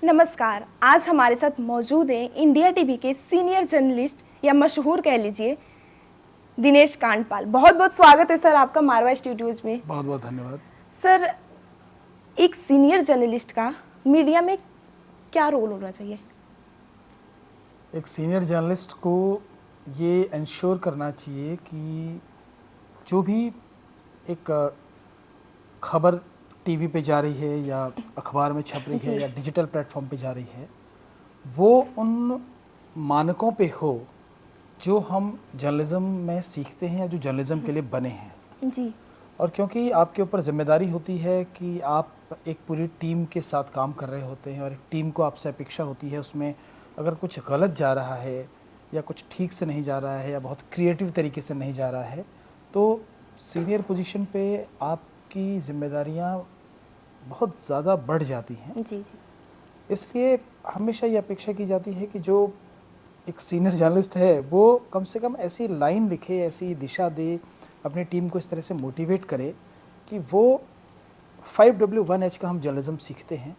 नमस्कार। आज हमारे साथ मौजूद हैं इंडिया टीवी के सीनियर जर्नलिस्ट या मशहूर कह लीजिए दिनेश कांडपाल। बहुत बहुत स्वागत है सर आपका मारवा स्टूडियोज में। बहुत बहुत धन्यवाद। सर, एक सीनियर जर्नलिस्ट का मीडिया में क्या रोल होना चाहिए? एक सीनियर जर्नलिस्ट को ये इंश्योर करना चाहिए कि जो भी एक खबर टीवी पे जा रही है या अखबार में छप रही है या डिजिटल प्लेटफॉर्म पे जा रही है, वो उन मानकों पे हो जो हम जर्नलिज्म में सीखते हैं या जो जर्नलिज्म के लिए बने हैं जी। और क्योंकि आपके ऊपर जिम्मेदारी होती है कि आप एक पूरी टीम के साथ काम कर रहे होते हैं और एक टीम को आपसे अपेक्षा होती है, उसमें अगर कुछ गलत जा रहा है या कुछ ठीक से नहीं जा रहा है या बहुत क्रिएटिव तरीके से नहीं जा रहा है, तो सीनियर पोजीशन पे आपकी जिम्मेदारियां बहुत ज़्यादा बढ़ जाती हैं। जी जी। इसलिए हमेशा ये अपेक्षा की जाती है कि जो एक सीनियर जर्नलिस्ट है वो कम से कम ऐसी लाइन लिखे, ऐसी दिशा दे, अपनी टीम को इस तरह से मोटिवेट करे कि वो 5W1H का हम जर्नलिज्म सीखते हैं।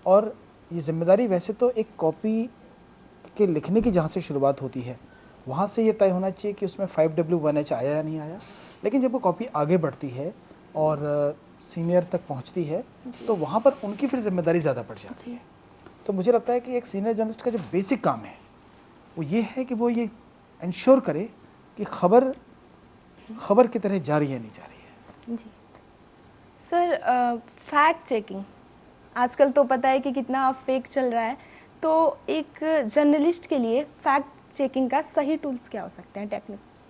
और ये जिम्मेदारी वैसे तो एक कॉपी के लिखने की जहाँ से शुरुआत होती है वहाँ से ये तय होना चाहिए कि उसमें 5W1H आया या नहीं आया, लेकिन जब वो कॉपी आगे बढ़ती है और सीनियर तक पहुँचती है तो वहाँ पर उनकी फिर जिम्मेदारी ज़्यादा बढ़ जाती है। तो मुझे लगता है कि एक सीनियर जर्नलिस्ट का जो बेसिक काम है वो ये है कि वो ये इंश्योर करे कि खबर की तरह जा रही है नहीं जा रही है। जी सर, फैक्ट चेकिंग आजकल तो पता है कि कितना फेक चल रहा है, तो एक जर्नलिस्ट के लिए फैक्ट चेकिंग का सही टूल्स क्या हो सकते हैं, टेक्निक्स?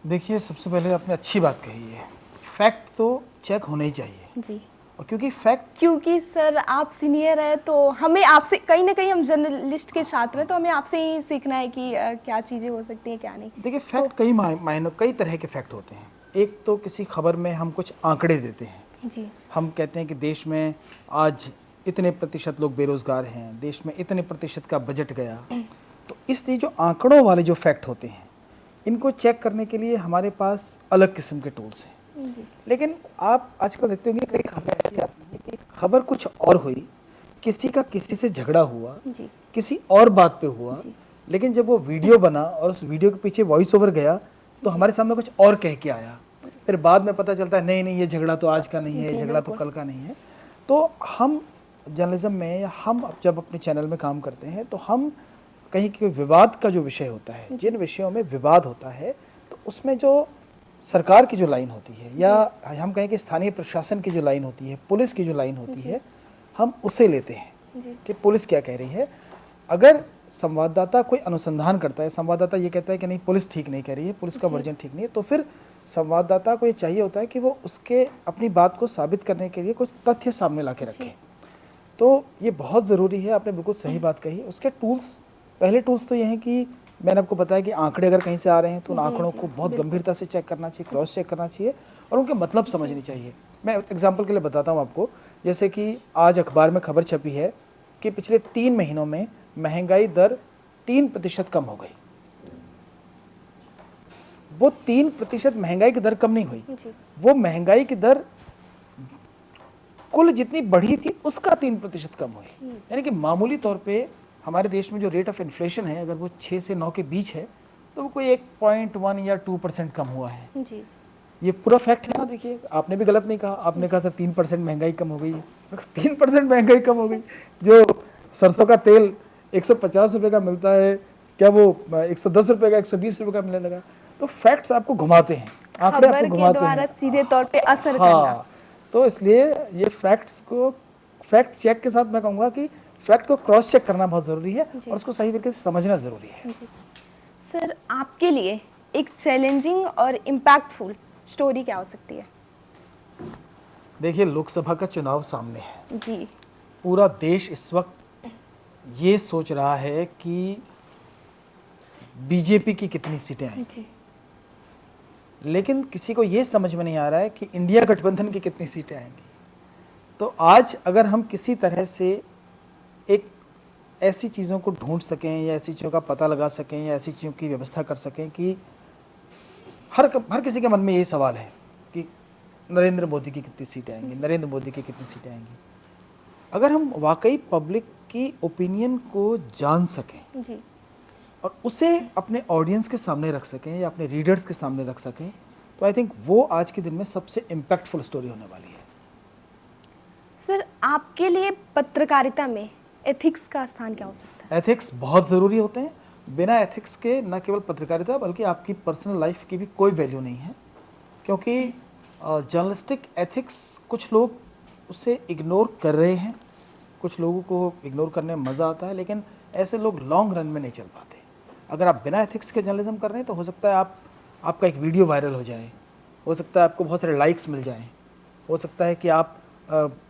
देखिए, सबसे पहले आपने अच्छी बात कही है, फैक्ट तो चेक होने ही चाहिए जी। और क्योंकि सर आप सीनियर हैं तो हमें आपसे कहीं ना कहीं, हम जर्नलिस्ट के छात्र हैं तो हमें आपसे ही सीखना है कि क्या चीज़ें हो सकती हैं क्या नहीं। देखिए, फैक्ट कई तरह के फैक्ट होते हैं। एक तो किसी खबर में हम कुछ आंकड़े देते हैं जी। हम कहते हैं कि देश में आज इतने प्रतिशत लोग बेरोजगार हैं, देश में इतने प्रतिशत का बजट गया। तो इसलिए जो आंकड़ों वाले जो फैक्ट होते हैं इनको चेक करने के लिए हमारे पास अलग किस्म के टूल्स हैं। लेकिन आप आजकल देखते होंगे कई खबरें ऐसी आती है कि खबर कुछ और हुई, किसी का किसी से झगड़ा हुआ, किसी और बात पे हुआ, लेकिन जब वो वीडियो बना और उस वीडियो के पीछे वॉइस ओवर गया तो हमारे सामने कुछ और कह के आया। फिर बाद में पता चलता है नहीं नहीं, ये झगड़ा तो आज का नहीं है, झगड़ा तो कल का नहीं है। तो हम जर्नलिज्म में या हम जब अपने चैनल में काम करते हैं तो हम कहीं के विवाद का जो विषय होता है, जिन विषयों में विवाद होता है, तो उसमें जो सरकार की जो लाइन होती है या हम कहें कि स्थानीय प्रशासन की जो लाइन होती है, पुलिस की जो लाइन होती है, हम उसे लेते हैं कि पुलिस क्या कह रही है। अगर संवाददाता कोई अनुसंधान करता है, संवाददाता ये कहता है कि नहीं पुलिस ठीक नहीं कह रही है, पुलिस का वर्जन ठीक नहीं है, तो फिर संवाददाता को ये चाहिए होता है कि वो उसके अपनी बात को साबित करने के लिए कुछ तथ्य सामने ला के रखे। तो ये बहुत ज़रूरी है, आपने बिल्कुल सही बात कही। उसके टूल्स, पहले टूल्स तो ये हैं कि मैंने आपको बताया कि आंकड़े अगर कहीं से आ रहे हैं तो उन आंकड़ों को बहुत गंभीरता से चेक करना चाहिए, क्रॉस चेक करना चाहिए और उनके मतलब समझनी चाहिए। मैं एग्जांपल के लिए बताता हूँ आपको, जैसे कि आज अखबार में खबर छपी है कि पिछले 3 महीनों में महंगाई दर 3% कम हो गई। वो 3% महंगाई की दर कम नहीं हुई, वो महंगाई की दर कुल जितनी बढ़ी थी उसका 3% कम हुई। यानी कि मामूली तौर पे हमारे देश में जो रेट ऑफ इन्फ्लेशन है, अगर वो 6 से 9 के बीच है तो वो कोई 1.1 या 2% कम हुआ है। जी। ये पूरा फैक्ट है ना। देखिए, आपने भी गलत नहीं कहा, आपने कहा सर 3% महंगाई कम हो गई है। 3% महंगाई कम हो गई। जो सरसों का तेल 150 रुपये का मिलता है, क्या वो 110 रुपये का, 120 रुपये का मिलने लगा? तो फैक्ट्स आपको घुमाते हैं, आंकड़े आपको घुमाते हैं, सीधे तौर पे असर करना। तो इसलिए ये फैक्ट चेक के साथ मैं कहूँगा कि फैक्ट को क्रॉस चेक करना बहुत ज़रूरी है और उसको सही तरीके से समझना ज़रूरी है। सर, आपके लिए एक चैलेंजिंग और इम्पैक्टफुल स्टोरी क्या हो सकती है? देखिए, लोकसभा का चुनाव सामने है जी। पूरा देश इस वक्त ये सोच रहा है कि बीजेपी की कितनी सीटें आएंगी, लेकिन किसी को ये समझ में नहीं आ रहा है कि इंडिया गठबंधन की कितनी सीटें आएंगी। तो आज अगर हम किसी तरह से एक ऐसी चीज़ों को ढूंढ सकें या ऐसी चीज़ों का पता लगा सकें या ऐसी चीज़ों की व्यवस्था कर सकें कि हर किसी के मन में यही सवाल है कि नरेंद्र मोदी की कितनी सीटें आएंगी, नरेंद्र मोदी की कितनी सीटें आएंगी, अगर हम वाकई पब्लिक की ओपिनियन को जान सकें जी और उसे अपने ऑडियंस के सामने रख सकें या अपने रीडर्स के सामने रख सकें, तो आई थिंक वो आज के दिन में सबसे इम्पैक्टफुल स्टोरी होने वाली है। सर, आपके लिए पत्रकारिता में एथिक्स का स्थान क्या हो सकता है? एथिक्स बहुत ज़रूरी होते हैं। बिना एथिक्स के न केवल पत्रकारिता बल्कि आपकी पर्सनल लाइफ की भी कोई वैल्यू नहीं है, क्योंकि जर्नलिस्टिक एथिक्स कुछ लोग उसे इग्नोर कर रहे हैं, कुछ लोगों को इग्नोर करने में मज़ा आता है, लेकिन ऐसे लोग लॉन्ग रन में नहीं चल पाते। अगर आप बिना एथिक्स के जर्नलिज्म कर रहे हैं तो हो सकता है आपका एक वीडियो वायरल हो जाए, हो सकता है आपको बहुत सारे लाइक्स मिल जाएं, हो सकता है कि आप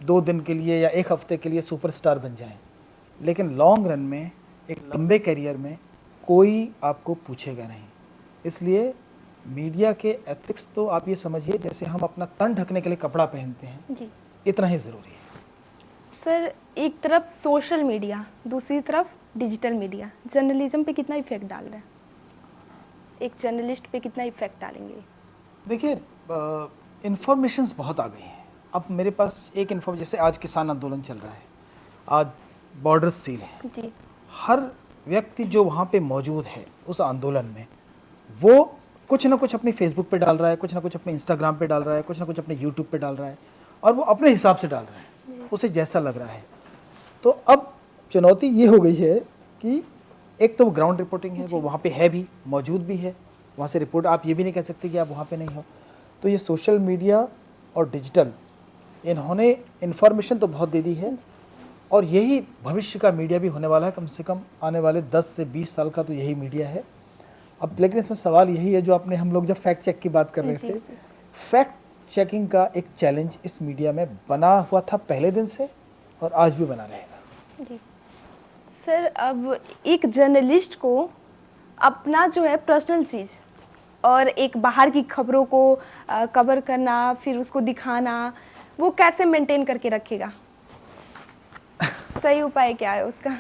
2 दिन के लिए या 1 हफ्ते के लिए सुपरस्टार बन जाएं, लेकिन लॉन्ग रन में एक लंबे करियर में कोई आपको पूछेगा नहीं। इसलिए मीडिया के एथिक्स तो आप ये समझिए जैसे हम अपना तन ढकने के लिए कपड़ा पहनते हैं, जी इतना ही ज़रूरी है। सर, एक तरफ सोशल मीडिया, दूसरी तरफ डिजिटल मीडिया जर्नलिज्म पे कितना इफेक्ट डाल रहा है? एक जर्नलिस्ट पे कितना इफेक्ट डालेंगे? देखिए, इंफॉर्मेशंस बहुत आ गई हैं। अब मेरे पास एक इन्फॉर्म, जैसे आज किसान आंदोलन चल रहा है, आज बॉर्डर सील है, जी हर व्यक्ति जो वहाँ पे मौजूद है उस आंदोलन में, वो कुछ ना कुछ अपनी फेसबुक पे डाल रहा है, कुछ ना कुछ अपने इंस्टाग्राम पे डाल रहा है, कुछ ना कुछ अपने यूट्यूब पे डाल रहा है, और वो अपने हिसाब से डाल रहा है, उसे जैसा लग रहा है। तो अब चुनौती ये हो गई है कि एक तो ग्राउंड रिपोर्टिंग है, वो वहाँ पे है भी, मौजूद भी है, वहाँ से रिपोर्ट, आप ये भी नहीं कह सकते कि आप वहाँ पे नहीं हो। तो ये सोशल मीडिया और डिजिटल, इन्होंने इन्फॉर्मेशन तो बहुत दे दी है, और यही भविष्य का मीडिया भी होने वाला है। कम से कम आने वाले 10 से 20 साल का तो यही मीडिया है। अब लेकिन इसमें सवाल यही है, जो आपने, हम लोग जब फैक्ट चेक की बात कर रहे थे, फैक्ट चेकिंग का एक चैलेंज इस मीडिया में बना हुआ था पहले दिन से, और आज भी बना रहेगा। जी सर, अब एक जर्नलिस्ट को अपना जो है पर्सनल चीज़ और एक बाहर की खबरों को कवर करना, फिर उसको दिखाना, वो कैसे मेंटेन करके रखेगा? सही उपाय क्या है उसका?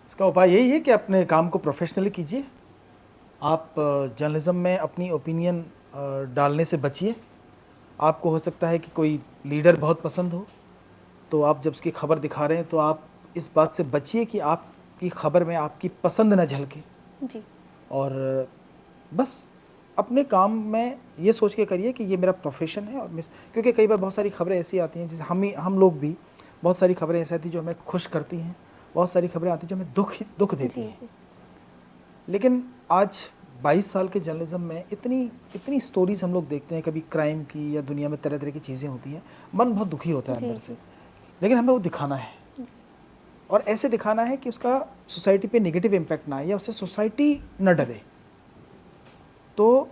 इसका उपाय यही है कि अपने काम को प्रोफेशनली कीजिए। आप जर्नलिज्म में अपनी ओपिनियन डालने से बचिए। आपको हो सकता है कि कोई लीडर बहुत पसंद हो, तो आप जब उसकी खबर दिखा रहे हैं तो आप इस बात से बचिए कि आपकी खबर में आपकी पसंद न झलके। जी और बस अपने काम में ये सोच के करिए कि ये मेरा प्रोफेशन है, और क्योंकि कई बार बहुत सारी खबरें ऐसी आती हैं, जैसे हम लोग भी, बहुत सारी खबरें ऐसी आती हैं जो हमें खुश करती हैं, बहुत सारी खबरें आती हैं जो हमें दुख देती हैं। लेकिन आज 22 साल के जर्नलिज्म में इतनी स्टोरीज हम लोग देखते हैं, कभी क्राइम की या दुनिया में तरह तरह की चीज़ें होती हैं, मन बहुत दुखी होता है अंदर से, लेकिन हमें वो दिखाना है, और ऐसे दिखाना है कि उसका सोसाइटी पे नेगेटिव इम्पैक्ट ना आए या उससे सोसाइटी न डरे। तो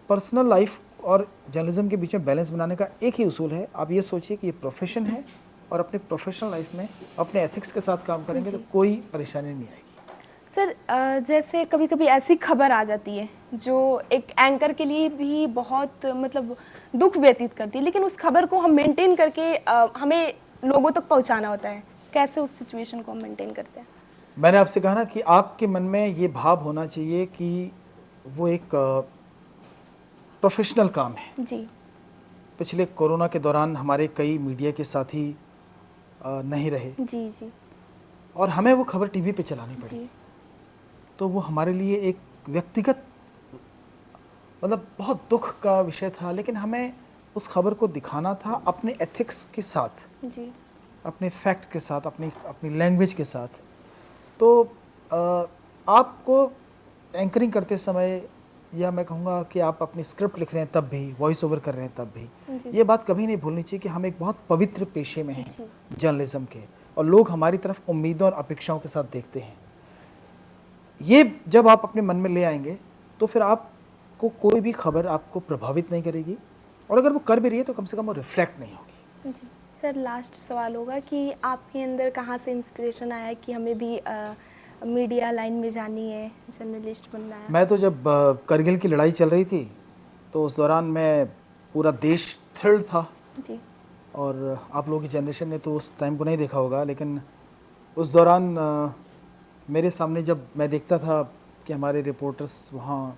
पर्सनल लाइफ और जर्नलिज्म के बीच में बैलेंस बनाने का एक ही उसूल है, आप ये सोचिए कि ये प्रोफेशन है, और अपने प्रोफेशनल लाइफ में अपने एथिक्स के साथ काम करेंगे तो कोई परेशानी नहीं आएगी। सर, जैसे कभी कभी ऐसी खबर आ जाती है जो एक एंकर के लिए भी बहुत मतलब दुख व्यतीत करती है, लेकिन उस खबर को हम मेंटेन करके हमें लोगों तक पहुंचाना होता है, कैसे उस सिचुएशन को हम मेंटेन करते हैं? मैंने आपसे कहा ना कि आपके मन में ये भाव होना चाहिए कि वो एक प्रोफेशनल काम है। जी पिछले कोरोना के दौरान हमारे कई मीडिया के साथी नहीं रहे, जी जी और हमें वो खबर टीवी पे चलानी पड़ी, जी तो वो हमारे लिए एक व्यक्तिगत मतलब बहुत दुख का विषय था, लेकिन हमें उस खबर को दिखाना था अपने एथिक्स के साथ, जी अपने फैक्ट के साथ, अपनी लैंग्वेज के साथ। तो आपको एंकरिंग करते समय, या मैं कहूँगा कि आप अपनी स्क्रिप्ट लिख रहे हैं तब भी, वॉइस ओवर कर रहे हैं तब भी, ये बात कभी नहीं भूलनी चाहिए कि हम एक बहुत पवित्र पेशे में हैं जर्नलिज्म के, और लोग हमारी तरफ उम्मीदों और अपेक्षाओं के साथ देखते हैं। ये जब आप अपने मन में ले आएंगे तो फिर आपको कोई भी खबर आपको प्रभावित नहीं करेगी, और अगर वो कर भी रही है तो कम से कम वो रिफ्लेक्ट नहीं होगी। जी सर, लास्ट सवाल होगा कि आपके अंदर कहाँ से इंस्पिरेशन आया कि हमें भी मीडिया लाइन में जानी है, जर्नलिस्ट बनना है? मैं तो जब करगिल की लड़ाई चल रही थी तो उस दौरान मैं, पूरा देश थ्रिल्ड था, जी और आप लोगों की जनरेशन ने तो उस टाइम को नहीं देखा होगा, लेकिन उस दौरान मेरे सामने जब मैं देखता था कि हमारे रिपोर्टर्स वहाँ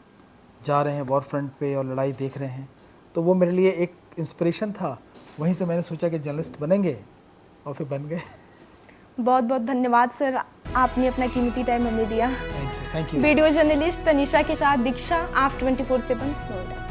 जा रहे हैं वॉर फ्रंट पे और लड़ाई देख रहे हैं, तो वो मेरे लिए एक इंस्पिरेशन था। वहीं से मैंने सोचा कि जर्नलिस्ट बनेंगे और फिर बन गए। बहुत बहुत धन्यवाद सर, आपने अपना कीमती टाइम हमें दिया। Thank you. Video journalist Tanisha के साथ दीक्षा, आप 24/7 नोएडा।